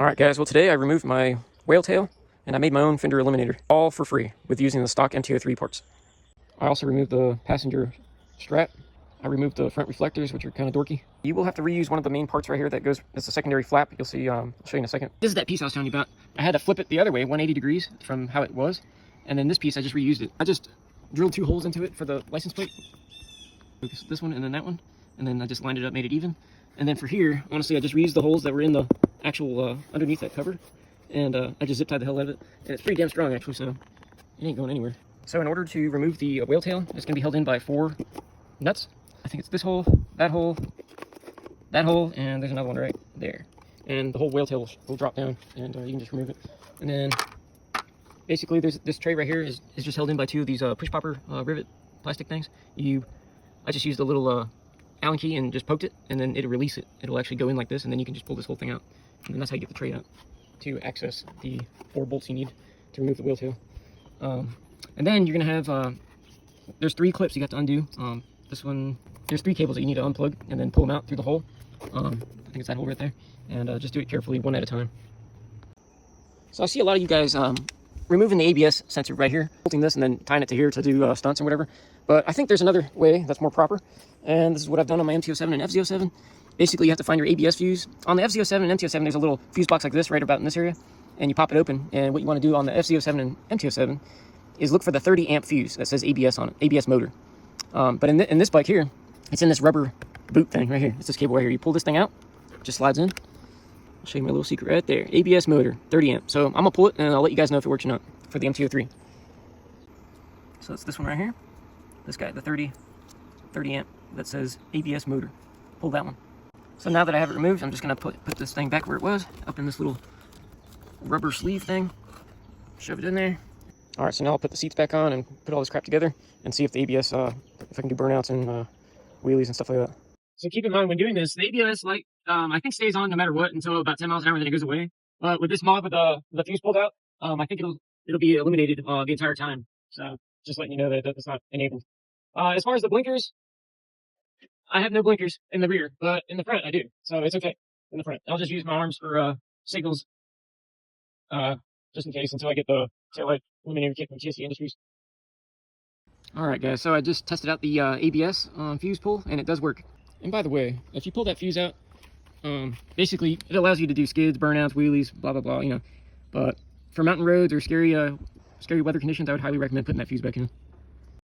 Alright guys, well today I removed my whale tail and I made my own fender eliminator, all for free, with using the stock MT03 parts. I also removed the passenger strap. I removed the front reflectors, which are kind of dorky. You will have to reuse one of the main parts right here that goes, it's a secondary flap. You'll see, I'll show you in a second. This is that piece I was telling you about. I had to flip it the other way, 180 degrees from how it was. And then this piece, I just reused it. I just drilled 2 holes into it for the license plate. This one and then that one. And then I just lined it up, made it even. And then for here, honestly, I just reused the holes that were in the actual, underneath that cover. And I just zip tied the hell out of it. And it's pretty damn strong, actually, so it ain't going anywhere. So in order to remove the whale tail, it's going to be held in by 4 nuts. I think it's this hole, that hole, and there's another one right there. And the whole whale tail will drop down, and you can just remove it. And then, basically, there's this tray right here is just held in by 2 of these push popper rivet plastic things. I just used a little Allen key and just poked it, and then it'll release it. It'll actually go in like this, and then you can just pull this whole thing out. And then that's how you get the tray out to access the 4 bolts you need to remove the whale tail. And then you're going to have, there's 3 clips you got to undo. This one, there's 3 cables that you need to unplug and then pull them out through the hole. I think it's that hole right there. And just do it carefully, one at a time. So I see a lot of you guys removing the ABS sensor right here, bolting this and then tying it to here to do stunts or whatever. But I think there's another way that's more proper. And this is what I've done on my MT07 and FZ07. Basically, you have to find your ABS fuse. On the FZ07 and MT07, there's a little fuse box like this right about in this area. And you pop it open. And what you want to do on the FZ07 and MT07 is look for the 30 amp fuse that says ABS on it, ABS motor. But in this bike here, it's in this rubber boot thing right here. It's this cable right here. You pull this thing out, it just slides in. I'll show you my little secret right there. ABS motor, 30 amp. So I'm gonna pull it and I'll let you guys know if it works or not for the MT03. So it's this one right here. This guy, the 30 amp that says ABS motor. Pull that one. So now that I have it removed, I'm just gonna put this thing back where it was, up in this little rubber sleeve thing. Shove it in there. All right, so now I'll put the seats back on and put all this crap together and see if the ABS, if I can do burnouts and wheelies and stuff like that. So keep in mind when doing this, the ABS light, I think stays on no matter what until about 10 miles an hour, then it goes away. But with this mod with the fuse pulled out, I think it'll be eliminated the entire time. So just letting you know that that's not enabled. As far as the blinkers, I have no blinkers in the rear, but in the front I do. So it's okay in the front. I'll just use my arms for signals, just in case until I get the taillight eliminator kit from TSC Industries. Alright guys, so I just tested out the ABS fuse pull, and it does work. And by the way, if you pull that fuse out, basically it allows you to do skids, burnouts, wheelies, blah blah blah, you know. But for mountain roads or scary weather conditions, I would highly recommend putting that fuse back in.